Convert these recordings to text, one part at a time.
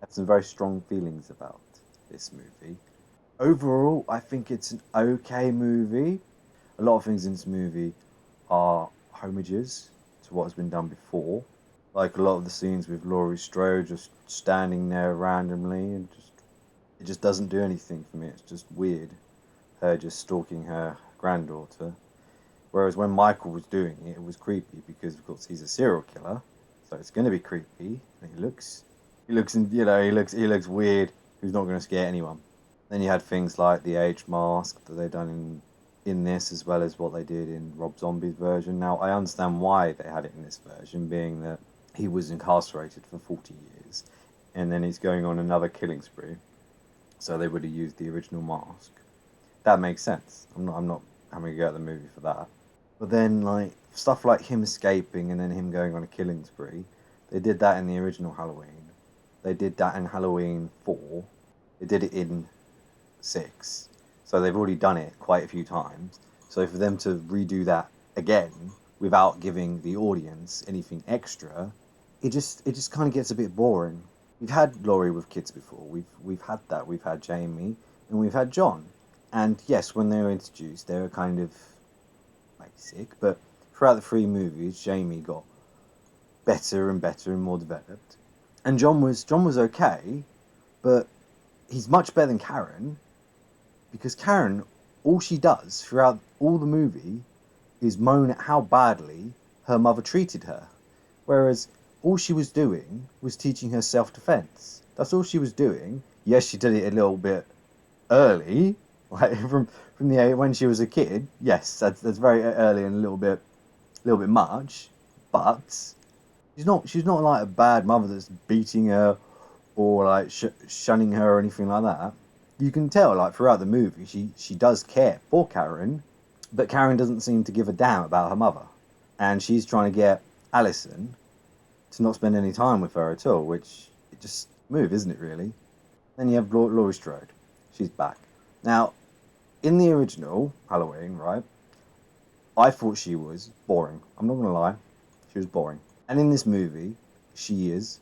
had some very strong feelings about this movie. Overall, I think it's an okay movie. A lot of things in this movie are homages to what has been done before. Like a lot of the scenes with Laurie Strode just standing there randomly and just it just doesn't do anything for me. It's just weird. Her just stalking her granddaughter. Whereas when Michael was doing it, it was creepy because of course he's a serial killer, so it's going to be creepy. And he looks weird. He's not going to scare anyone. Then you had things like the age mask that they done in this, as well as what they did in Rob Zombie's version. Now I understand why they had it in this version, being that he was incarcerated for 40 years, and then he's going on another killing spree. So they would have used the original mask. That makes sense. I'm not having a go at the movie for that. But then like stuff like him escaping and then him going on a killing spree, they did that in the original Halloween. They did that in Halloween 4. They did it in 6. So they've already done it quite a few times. So for them to redo that again without giving the audience anything extra, it just kind of gets a bit boring. We've had Laurie with kids before. We've had that. We've had Jamie and we've had John. And yes, when they were introduced, they were kind of basic. But throughout the 3 movies, Jamie got better and better and more developed. And John was okay, but he's much better than Karen because Karen, all she does throughout all the movie is moan at how badly her mother treated her. Whereas all she was doing was teaching her self-defense. That's all she was doing. Yes, she did it a little bit early, like from the when she was a kid. Yes, that's very early and a little bit much. But she's not like a bad mother that's beating her or like shunning her or anything like that. You can tell like throughout the movie she does care for Karen, but Karen doesn't seem to give a damn about her mother, and she's trying to get Alison to not spend any time with her at all, which it just move, isn't it really? Then you have Laurie Strode. She's back. Now, in the original Halloween, right, I thought she was boring. I'm not going to lie. She was boring. And in this movie, she is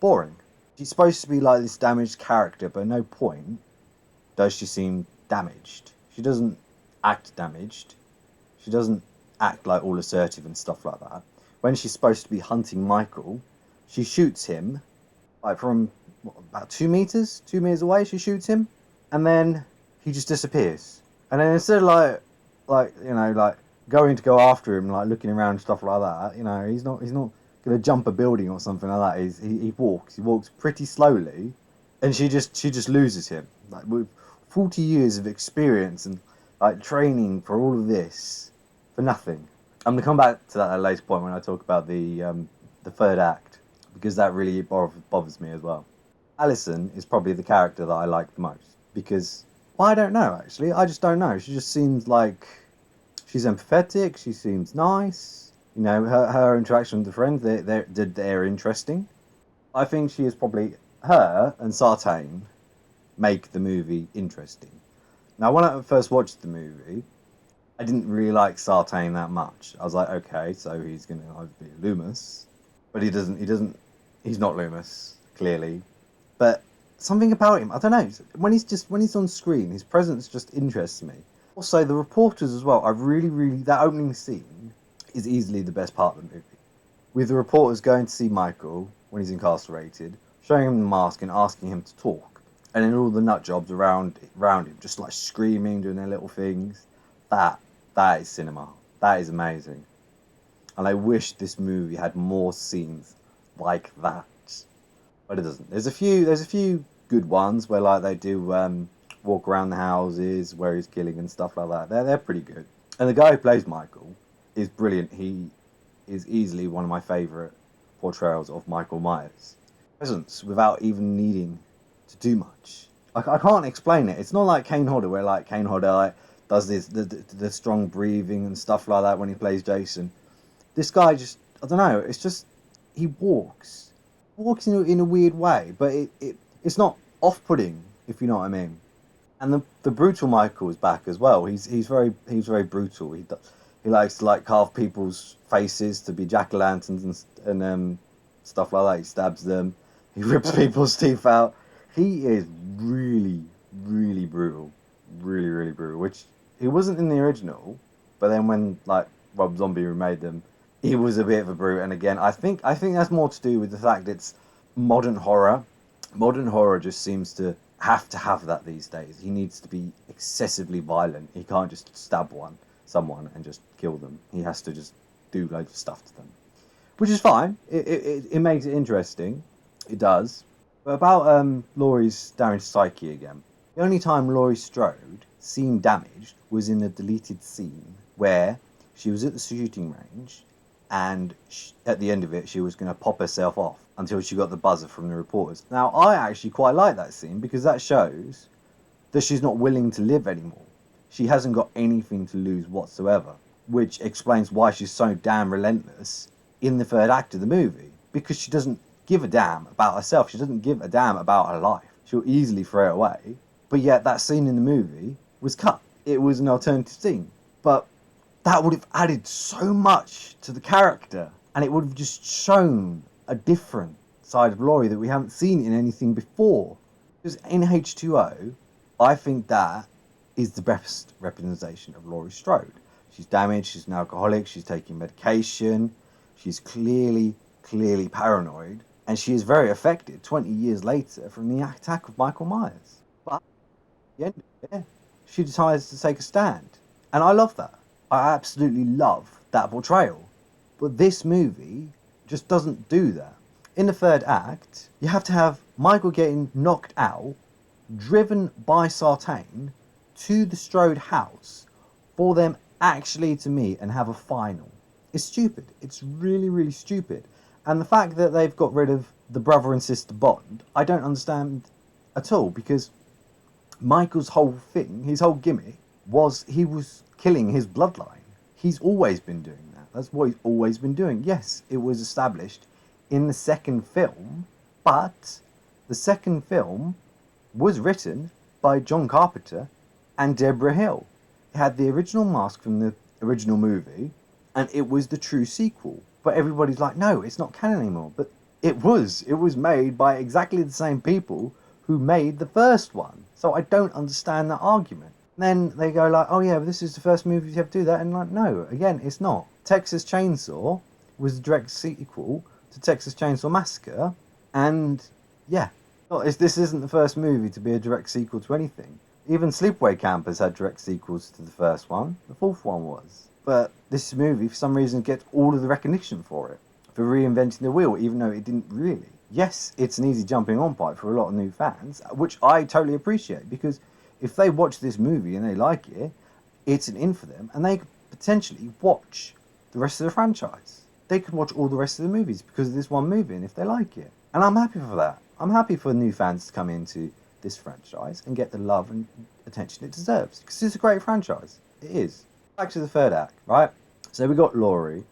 boring. She's supposed to be like this damaged character, but at no point does she seem damaged. She doesn't act damaged. She doesn't act like all assertive and stuff like that. When she's supposed to be hunting Michael, she shoots him like from about 2 meters, 2 meters away. She shoots him, and then he just disappears. And then instead of like going to go after him, like looking around and stuff like that, he's not gonna jump a building or something like that. He walks pretty slowly, and she just loses him. Like with 40 years of experience and like training for all of this for nothing. I'm gonna come back to that at a later point when I talk about the third act, because that really bothers me as well. Alison is probably the character that I like the most because, well, I don't know actually. I just don't know. She just seems like she's empathetic. She seems nice. Her interaction with the friends, they're interesting. I think she is probably her and Sartain make the movie interesting. Now, when I first watched the movie, I didn't really like Sartain that much. I was like, okay, so he's gonna either be Loomis, but he doesn't. He doesn't. He's not Loomis, clearly. But something about him, I don't know. When he's on screen, his presence just interests me. Also, the reporters as well. I really that opening scene is easily the best part of the movie. With the reporters going to see Michael when he's incarcerated, showing him the mask and asking him to talk, and then all the nut jobs around him, just like screaming, doing their little things. That is cinema. That is amazing. And I wish this movie had more scenes like that. But it doesn't. There's a few good ones where like they do walk around the houses where he's killing and stuff like that. They're pretty good. And the guy who plays Michael is brilliant. He is easily one of my favourite portrayals of Michael Myers. Presence without even needing to do much. I can't explain it. It's not like Kane Hodder, where like Kane Hodder like does this the strong breathing and stuff like that when he plays Jason. This guy just, I don't know. It's just he walks in a weird way, but it's not off-putting, if you know what I mean. And the brutal Michael is back as well. He's very brutal. He likes to like carve people's faces to be jack-o'-lanterns and stuff like that. He stabs them. He rips people's teeth out. He is really, really brutal. Really, really brutal. Which he wasn't in the original, but then when like Rob Zombie remade them, he was a bit of a brute. And again, I think that's more to do with the fact it's modern horror. Modern horror just seems to have that these days. He needs to be excessively violent. He can't just stab someone and just kill them. He has to just do loads of stuff to them, which is fine. It makes it interesting. It does. But about Laurie's damaged psyche again. The only time Laurie Strode seemed damaged was in a deleted scene where she was at the shooting range and at the end of it she was going to pop herself off until she got the buzzer from the reporters. Now, I actually quite like that scene because that shows that she's not willing to live anymore. She hasn't got anything to lose whatsoever, which explains why she's so damn relentless in the third act of the movie, because she doesn't give a damn about herself. She doesn't give a damn about her life. She'll easily throw it away. But yet that scene in the movie was cut. It was an alternative scene. But that would have added so much to the character, and it would have just shown a different side of Laurie that we haven't seen in anything before. Because in H2O, I think that is the best representation of Laurie Strode. She's damaged, she's an alcoholic, she's taking medication, she's clearly paranoid, and she is very affected 20 years later from the attack of Michael Myers. But at the end of it, she decides to take a stand. And I love that. I absolutely love that portrayal. But this movie just doesn't do that. In the third act, you have to have Michael getting knocked out, driven by Sartain to the Strode house for them actually to meet and have a final. It's stupid. It's really, really stupid. And the fact that they've got rid of the brother and sister bond, I don't understand at all, because Michael's whole thing, his whole gimmick, was he was killing his bloodline. He's always been doing that. That's what he's always been doing. Yes, it was established in the second film, but the second film was written by John Carpenter and Deborah Hill. It had the original mask from the original movie, and it was the true sequel. But everybody's like, no, it's not canon anymore. But it was. It was made by exactly the same people who made the first one. So I don't understand that argument. Then they go like, oh yeah, but this is the first movie you have to do that. And like, no, again, it's not. Texas Chainsaw was a direct sequel to Texas Chainsaw Massacre. And yeah, this isn't the first movie to be a direct sequel to anything. Even Sleepaway Camp has had direct sequels to the first one. The fourth one was. But this movie, for some reason, gets all of the recognition for it. For reinventing the wheel, even though it didn't really. Yes, it's an easy jumping on point for a lot of new fans, which I totally appreciate, because if they watch this movie and they like it, it's an in for them, and they could potentially watch the rest of the franchise. They could watch all the rest of the movies because of this one movie, and if they like it. And I'm happy for that. I'm happy for new fans to come into this franchise and get the love and attention it deserves, because it's a great franchise. It is. Back to the third act, right? So we got Laurie,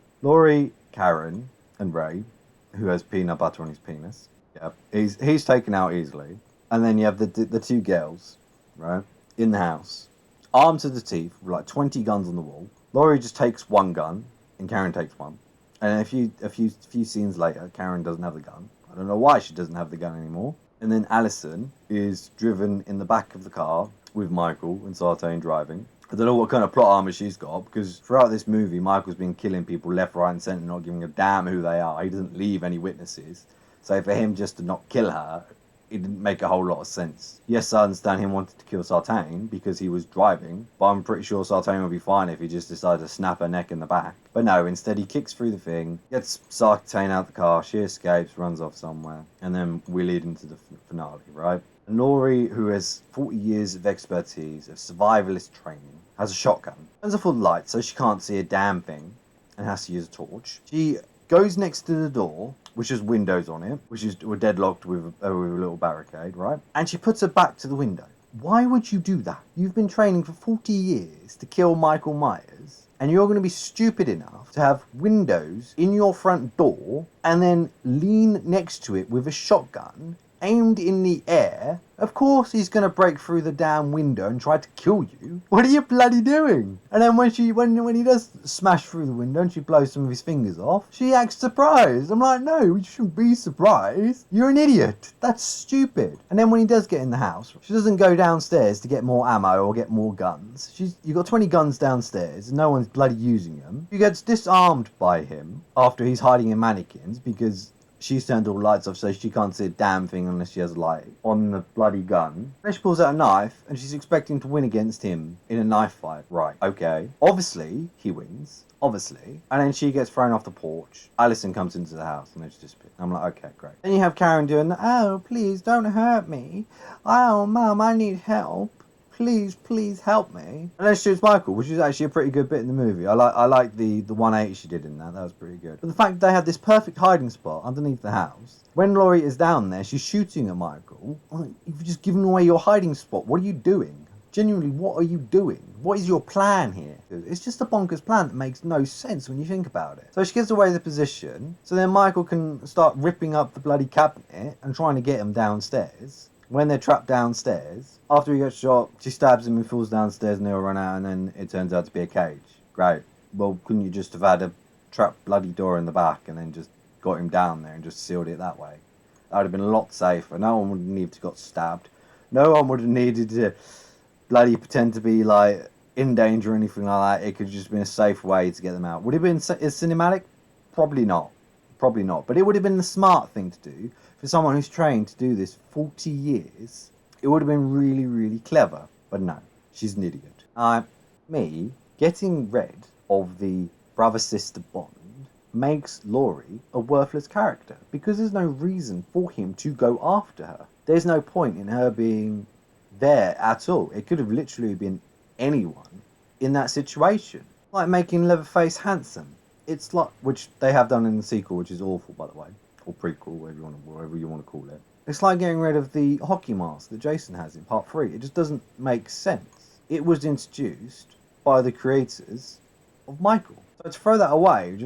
Karen, and Ray, who has peanut butter on his penis. Yeah, he's taken out easily. And then you have the two girls, right, in the house, armed to the teeth, with like 20 guns on the wall. Laurie just takes one gun, and Karen takes one. And a few scenes later, Karen doesn't have the gun. I don't know why she doesn't have the gun anymore. And then Alison is driven in the back of the car with Michael and Sartain driving. I don't know what kind of plot armor she's got, because throughout this movie, Michael's been killing people left, right, and centre, not giving a damn who they are. He doesn't leave any witnesses. So for him just to not kill her, it didn't make a whole lot of sense. Yes, I understand him wanted to kill Sartain because he was driving, but I'm pretty sure Sartain would be fine if he just decided to snap her neck in the back. But no, instead he kicks through the thing, gets Sartain out the car, she escapes, runs off somewhere, and then we lead into the finale, right? And Laurie, who has 40 years of expertise, of survivalist training, has a shotgun. Turns off all the lights so she can't see a damn thing and has to use a torch. She goes next to the door, which has windows on it, were deadlocked with a little barricade, right? And she puts her back to the window. Why would you do that? You've been training for 40 years to kill Michael Myers, and you're going to be stupid enough to have windows in your front door and then lean next to it with a shotgun aimed in the air. Of course he's going to break through the damn window and try to kill you. What are you bloody doing? And then when he does smash through the window and she blows some of his fingers off, she acts surprised. I'm like, no, you shouldn't be surprised. You're an idiot. That's stupid. And then when he does get in the house, she doesn't go downstairs to get more ammo or get more guns. You got 20 guns downstairs and no one's bloody using them. She gets disarmed by him after he's hiding in mannequins because she's turned all the lights off so she can't see a damn thing unless she has a light on the bloody gun. Then she pulls out a knife and she's expecting to win against him in a knife fight. Right, okay. Obviously, he wins. Obviously. And then she gets thrown off the porch. Alison comes into the house and then she disappears. I'm like, okay, great. Then you have Karen doing the, oh, please don't hurt me. Oh, Mum, I need help. Please help me. And then she shoots Michael, which is actually a pretty good bit in the movie. I like the 180 she did in that. That was pretty good. But the fact that they had this perfect hiding spot underneath the house. When Laurie is down there, she's shooting at Michael. You've just given away your hiding spot. What are you doing? Genuinely, what are you doing? What is your plan here? It's just a bonkers plan that makes no sense when you think about it. So she gives away the position. So then Michael can start ripping up the bloody cabinet and trying to get him downstairs. When they're trapped downstairs, after he gets shot, she stabs him and falls downstairs and they all run out and then it turns out to be a cage. Great. Well, couldn't you just have had a trapped bloody door in the back and then just got him down there and just sealed it that way? That would have been a lot safer. No one would have needed to got stabbed. No one would have needed to bloody pretend to be like in danger or anything like that. It could have just been a safe way to get them out. Would it have been cinematic? Probably not. Probably not. But it would have been the smart thing to do. For someone who's trained to do this 40 years, it would have been really, really clever. But no, she's an idiot. Me getting rid of the brother-sister bond makes Laurie a worthless character because there's no reason for him to go after her. There's no point in her being there at all. It could have literally been anyone in that situation. Like making Leatherface handsome. It's like, which they have done in the sequel, which is awful, by the way. Or prequel, whatever you want to call it. It's like getting rid of the hockey mask that Jason has in part 3. It just doesn't make sense. It was introduced by the creators of Michael. So to throw that away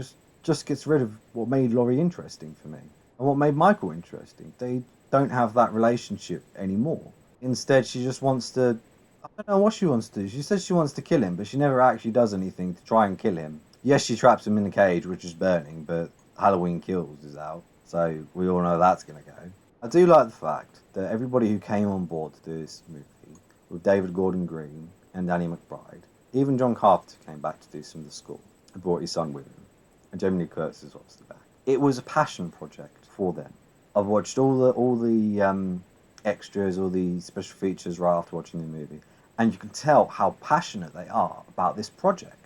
just gets rid of what made Laurie interesting for me. And what made Michael interesting. They don't have that relationship anymore. Instead, she just wants to... I don't know what she wants to do. She says she wants to kill him, but she never actually does anything to try and kill him. Yes, she traps him in the cage, which is burning, but Halloween Kills is out. So we all know that's going to go. I do like the fact that everybody who came on board to do this movie, with David Gordon Green and Danny McBride, even John Carpenter came back to do some of the score and brought his son with him. And Jamie Lee Curtis is obviously back. It was a passion project for them. I've watched all the extras, all the special features right after watching the movie, and you can tell how passionate they are about this project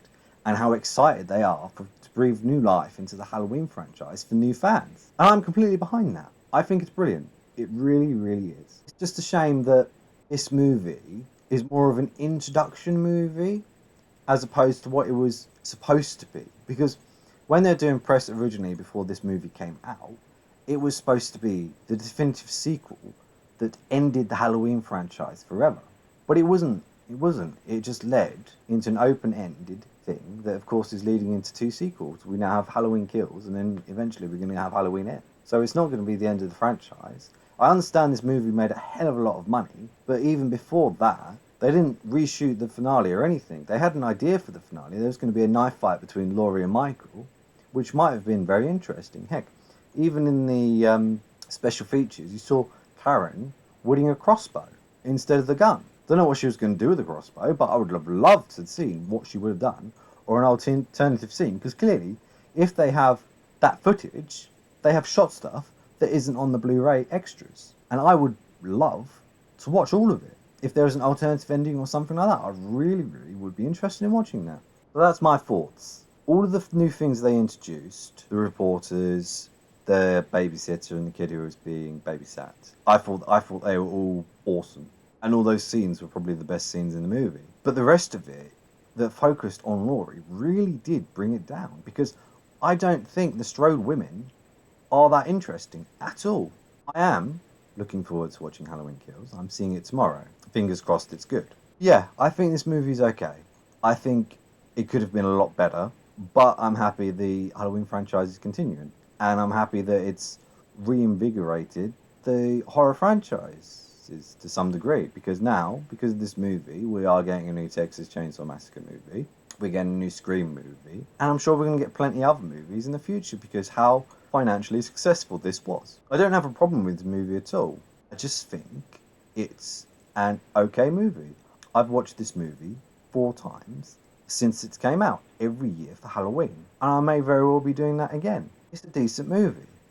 and how excited they are to breathe new life into the Halloween franchise for new fans. And I'm completely behind that. I think it's brilliant. It really, really is. It's just a shame that this movie is more of an introduction movie as opposed to what it was supposed to be. Because when they're doing press originally before this movie came out, it was supposed to be the definitive sequel that ended the Halloween franchise forever. But it wasn't. It just led into an open-ended thing that, of course, is leading into 2 sequels. We now have Halloween Kills, and then eventually we're going to have Halloween Ends. So it's not going to be the end of the franchise. I understand this movie made a hell of a lot of money, but even before that, they didn't reshoot the finale or anything. They had an idea for the finale. There was going to be a knife fight between Laurie and Michael, which might have been very interesting. Heck, even in the special features, you saw Karen wielding a crossbow instead of the gun. Don't know what she was going to do with the crossbow, but I would have loved to have seen what she would have done, or an alternative scene, because clearly, if they have that footage, they have shot stuff that isn't on the Blu-ray extras. And I would love to watch all of it. If there was an alternative ending or something like that, I really, really would be interested in watching that. So that's my thoughts. All of the new things they introduced, the reporters, the babysitter and the kid who was being babysat, I thought they were all awesome. And all those scenes were probably the best scenes in the movie. But the rest of it that focused on Laurie really did bring it down. Because I don't think the Strode women are that interesting at all. I am looking forward to watching Halloween Kills. I'm seeing it tomorrow. Fingers crossed it's good. Yeah, I think this movie's okay. I think it could have been a lot better. But I'm happy the Halloween franchise is continuing. And I'm happy that it's reinvigorated the horror franchise. audiences to some degree, because now, because of this movie, we are getting a new Texas Chainsaw Massacre movie. We're getting a new Scream movie. And I'm sure we're going to get plenty of other movies in the future because how financially successful this was. I don't have a problem with the movie at all. I just think it's an okay movie. I've watched this movie 4 times since it came out every year for Halloween. And I may very well be doing that again. It's a decent movie.